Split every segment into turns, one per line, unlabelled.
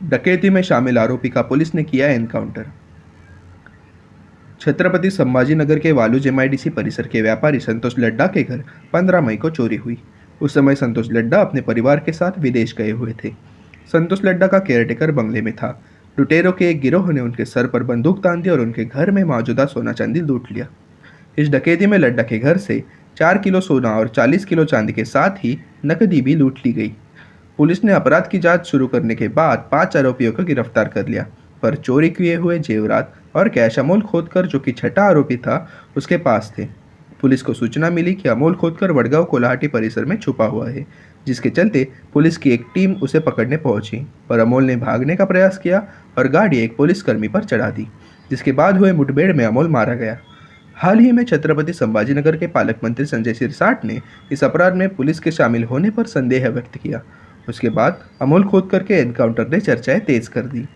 डकैती में शामिल आरोपी का पुलिस ने किया एनकाउंटर। छत्रपति संभाजीनगर के वालूज एमआईडीसी परिसर के व्यापारी संतोष लड्डा के घर 15 मई को चोरी हुई। उस समय संतोष लड्डा अपने परिवार के साथ विदेश गए हुए थे। संतोष लड्डा का केयरटेकर बंगले में था। लुटेरों के एक गिरोह ने उनके सर पर बंदूक तान दी और उनके घर में मौजूदा सोना चांदी लूट लिया। इस डकैती में लड्डा के घर से 4 किलो सोना और 40 किलो चांदी के साथ ही नकदी भी लूट ली गई। पुलिस ने अपराध की जांच शुरू करने के बाद 5 आरोपियों को गिरफ्तार कर लिया, पर चोरी किए हुए जेवरात और कैश अमोल खोदकर, जो कि छठा आरोपी था, उसके पास थे। पुलिस को सूचना मिली कि अमोल खोदकर वडगांव कोल्हाटी परिसर में छुपा हुआ है, जिसके चलते पुलिस की एक टीम उसे पकड़ने पहुंची, पर अमोल ने भागने का प्रयास किया और गाड़ी एक पुलिसकर्मी पर चढ़ा दी, जिसके बाद हुए मुठभेड़ में अमोल मारा गया। हाल ही में छत्रपति संभाजीनगर के पालक मंत्री संजय सिरसाट ने इस अपराध में पुलिस के शामिल होने पर संदेह व्यक्त किया। उसके बाद अमोल खोदकर के एनकाउंटर ने चर्चाएं तेज कर दी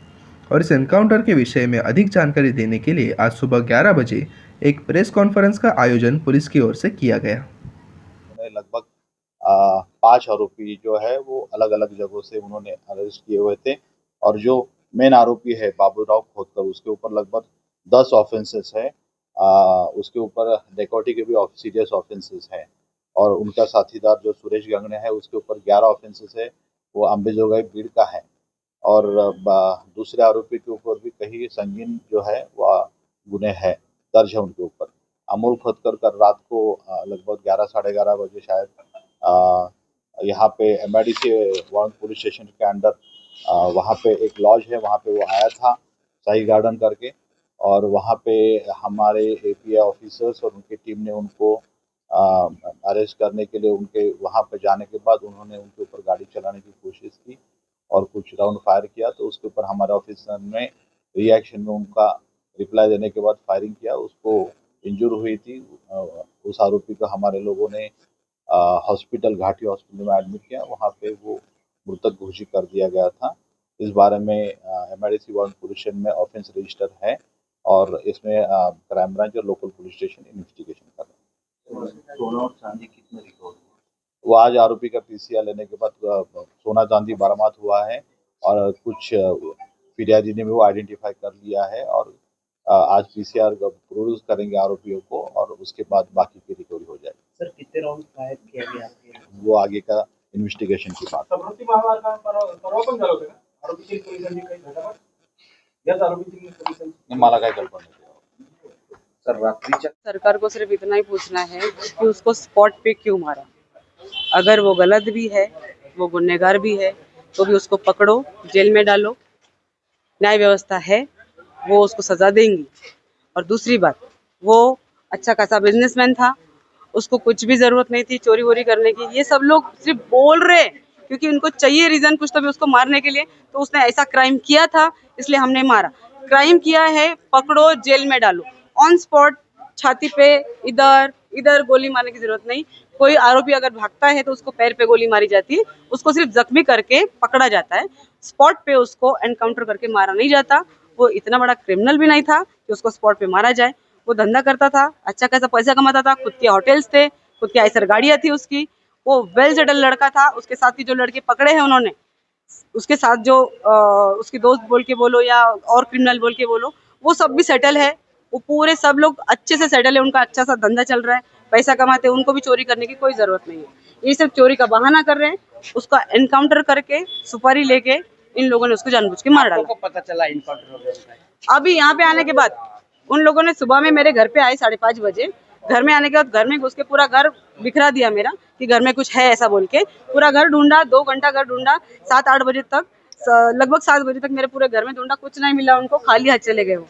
और इस एनकाउंटर के विषय में अधिक जानकारी देने के लिए आज सुबह 11 बजे एक प्रेस कॉन्फ्रेंस का आयोजन पुलिस की ओर से किया गया।
लगभग 5 आरोपी जो है वो अलग अलग जगहों से उन्होंने अरेस्ट किए हुए थे और जो मेन आरोपी है बाबूराव खोदकर, उसके ऊपर लगभग 10 ऑफेंसेस है। उसके ऊपर डेकोटी के भी सीरियस ऑफेंसेस है और उनका साथीदार जो सुरेश गंगने है उसके ऊपर 11 ऑफेंसेस है, वो अंबेजोगाई भीड़ का है। और दूसरे आरोपी के ऊपर भी कई संगीन जो है वह गुने है दर्ज है उनके ऊपर। अमोल खोदकर कल रात को लगभग 11 साढ़े 11 बजे शायद यहाँ पे एमआईडीसी वार्न पुलिस स्टेशन के अंडर वहाँ पे एक लॉज है, वहाँ पे वो आया था शाही गार्डन करके, और वहाँ पे हमारे एपीआई ऑफिसर्स और उनकी टीम ने उनको अरेस्ट करने के लिए उनके वहाँ पे जाने के बाद उन्होंने उनके ऊपर गाड़ी चलाने की कोशिश की और कुछ राउंड फायर किया, तो उसके ऊपर हमारे ऑफिसर ने रिएक्शन में उनका रिप्लाई देने के बाद फायरिंग किया। उसको इंजर हुई थी। उस आरोपी को हमारे लोगों ने हॉस्पिटल घाटी हॉस्पिटल में एडमिट किया, वहाँ पे वो मृतक घोषित कर दिया गया था। इस बारे में एमआईडीसी वार्न पुलिस स्टेशन में ऑफेंस रजिस्टर है और इसमें क्राइम ब्रांच और लोकल पुलिस स्टेशन इन्वेस्टिगेशन कर रहे हैं।
सोना और चांदी कितने रिकवर?
वो आज आरोपी का पीसीआर लेने के बाद सोना चांदी बरामद हुआ है और कुछ फिरियादी ने भी वो आइडेंटिफाई कर लिया है और आज पीसीआर प्रोड्यूस करेंगे आरोपियों को और उसके बाद बाकी की रिकवरी हो जाएगी।
सर कितने राउंड फायर किया गया?
वो आगे का इन्वेस्टिगेशन की बात है। मला काय कल्पना नाही।
सर रात्रीच्या
सरकार को सिर्फ इतना ही पूछना है कि उसको स्पॉट पे क्यों मारा। अगर वो गलत भी है, वो गुनहगार भी है, तो भी उसको पकड़ो, जेल में डालो। न्याय व्यवस्था है, वो उसको सजा देंगी। और दूसरी बात, वो अच्छा खासा बिजनेसमैन था, उसको कुछ भी जरूरत नहीं थी चोरी वोरी करने की। ये सब लोग सिर्फ बोल रहे क्योंकि उनको चाहिए रीजन कुछ तो भी उसको मारने के लिए। तो उसने ऐसा क्राइम किया था इसलिए हमने मारा। क्राइम किया है, पकड़ो, जेल में डालो। ऑन स्पॉट छाती पे इधर इधर गोली मारने की जरूरत नहीं। कोई आरोपी अगर भागता है तो उसको पैर पे गोली मारी जाती है, उसको सिर्फ जख्मी करके पकड़ा जाता है। स्पॉट पे उसको एनकाउंटर करके मारा नहीं जाता। वो इतना बड़ा क्रिमिनल भी नहीं था कि उसको स्पॉट पे मारा जाए। वो धंधा करता था, अच्छा खासा पैसा कमाता था, खुद के होटल्स थे, खुद की आयसर गाड़ियां थी उसकी। वो वेल सेटल लड़का था। उसके साथ ही जो लड़के पकड़े हैं उन्होंने, उसके साथ जो उसके दोस्त बोल के बोलो या और क्रिमिनल बोल के बोलो, वो सब भी सेटल है। वो पूरे सब लोग अच्छे से सेटल है, उनका अच्छा सा धंधा चल रहा है, पैसा कमाते हैं, उनको भी चोरी करने की कोई जरूरत नहीं है। ये सिर्फ चोरी का बहाना कर रहे हैं। उसका एनकाउंटर करके सुपारी लेके इन लोगों ने उसको जानबूझ के मार डाला।
आपको पता चला इनकाउंटर हो गया?
अभी यहाँ पे आने के बाद उन लोगों ने सुबह में मेरे घर पे आए 5:30 बजे। घर में आने के बाद घर में घुस के पूरा घर बिखरा दिया मेरा कि घर में कुछ है ऐसा बोल के। पूरा घर ढूंढा, 2 घंटा घर ढूंढा। 7-8 बजे तक, लगभग 7 बजे तक मेरे पूरे घर में ढूंढा, कुछ नहीं मिला उनको, खाली हाथ चले गए वो।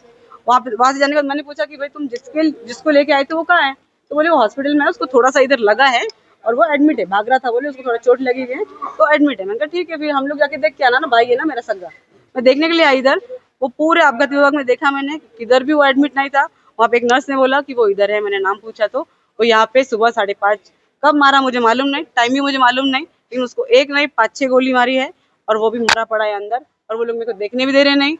वहाँ से जाने के बाद मैंने पूछा कि भाई तुम जिसको लेके आए थे वो कहाँ है? तो बोले वो हॉस्पिटल में है, उसको थोड़ा सा इधर लगा है और वो एडमिट है, भाग रहा था, बोले उसको थोड़ा चोट लगी हुई है तो एडमिट है। मैंने कहा ठीक है, फिर हम लोग जाके देख के आना ना, भाई है ना मेरा सगा। मैं देखने के लिए आई इधर। वो पूरे आपघात विभाग में देखा मैंने, किधर भी वो एडमिट नहीं था। वहाँ पे एक नर्स ने बोला कि वो इधर है। मैंने नाम पूछा तो वो यहाँ पे सुबह 5:30। कब मारा मुझे मालूम नहीं, टाइम भी मुझे मालूम नहीं, लेकिन उसको एक नहीं 5-6 गोली मारी है और वो भी मरा पड़ा है अंदर। और वो लोग मेरे को देखने भी दे रहे नहीं,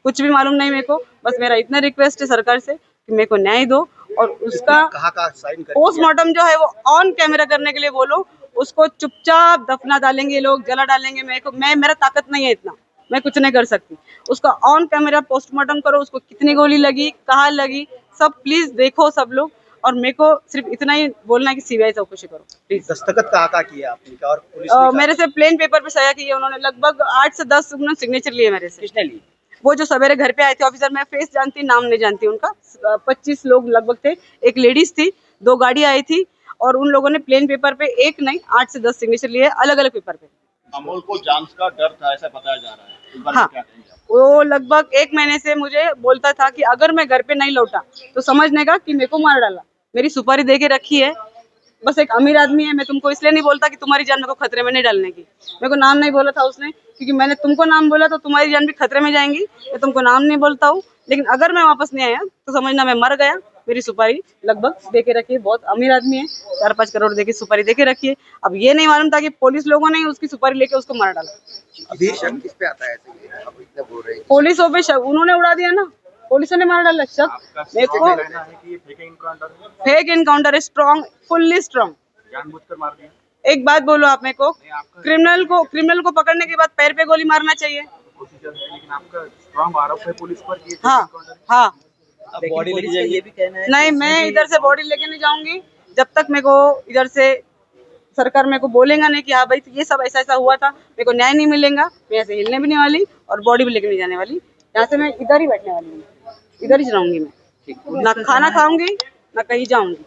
कुछ भी मालूम नहीं मेरे को। बस मेरा इतना रिक्वेस्ट है सरकार से कि मेरे को न्याय दो और उसका पोस्टमार्टम जो है वो ऑन कैमरा करने के लिए बोलो। उसको चुपचाप दफना डालेंगे लोग, जला डालेंगे। मेरा ताकत नहीं है इतना, मैं कुछ नहीं कर सकती। उसका ऑन कैमरा पोस्टमार्टम करो, उसको कितनी गोली लगी, कहाँ लगी, सब प्लीज देखो सब लोग। और मेरे को सिर्फ इतना ही बोलना है कि सीबीआई चौकसी करो प्लीज।
दस्तखत कहाँ किया आपने क्या और पुलिस ने कहा?
मेरे से प्लेन पेपर पे सया किया उन्होंने, लगभग 8 से 10 उन्होंने सिग्नेचर लिए मेरे से।
किसने ली?
वो जो सवेरे घर पे आए थे ऑफिसर, मैं फेस जानती नाम नहीं जानती उनका। 25 लोग लगभग थे, एक लेडीज थी, 2 गाड़ी आई थी और उन लोगों ने प्लेन पेपर पे एक नहीं 8 से 10 सिग्नेचर लिए, अलग अलग पेपर पे।
अमोल को जांच का डर था ऐसा बताया जा रहा है, इस बारे में
हाँ,
क्या कहेंगे आप?
वो लगभग 1 महीने से मुझे बोलता था कि अगर मैं घर पे नहीं लौटा तो समझने का कि मेरे को मार डाला। मेरी सुपारी दे के रखी है, बस एक अमीर आदमी है। मैं तुमको इसलिए नहीं बोलता कि तुम्हारी जान मेरे को खतरे में नहीं डालने की। मेरे को नाम नहीं बोला था उसने, क्योंकि मैंने तुमको नाम बोला तो तुम्हारी जान भी खतरे में जाएंगी। मैं तुमको नाम नहीं बोलता हूँ, लेकिन अगर मैं वापस नहीं आया तो समझना मैं मर गया। मेरी सुपारी लगभग दे के रखी है, बहुत अमीर आदमी है, 4-5 करोड़ दे के सुपारी दे के रखी है। अब ये नहीं मालूम था कि पुलिस लोगों ने उसकी सुपारी लेके उसको मार डाला।
अभी शक किस पे आता है ऐसे? आप इतना बोल रहे हैं।
पुलिसों पे शक उन्होंने उड़ा दिया ना, पुलिसों ने मार डाला। शक मेरे को फेक इनकाउंटर है, स्ट्रॉन्ग, फुल्ली स्ट्रॉन्ग।
जानबूझकर मार दिया?
एक बात बोलो आप मेरे को, क्रिमिनल को पकड़ने के बाद पैर पे गोली मारना चाहिए।
प्रोसीजर है, लेकिन आपका स्ट्रांग आरोप है पुलिस पर कि ये
हाँ हाँ,
अब बॉडी लेके जाइए, ये भी कहना है
नहीं मैं इधर से बॉडी लेके नहीं जाऊंगी जब तक मेरे को इधर से सरकार मेरे को बोलेगा नहीं कि हाँ भाई ये सब ऐसा ऐसा हुआ था, मेरे को न्याय नहीं मिलेगा। मैं ऐसे हिलने भी नहीं वाली और बॉडी भी लेके नहीं जाने वाली। यहाँ से मैं इधर ही बैठने वाली हूँ, इधर ही रहूंगी मैं, ना खाना खाऊंगी ना कहीं जाऊंगी।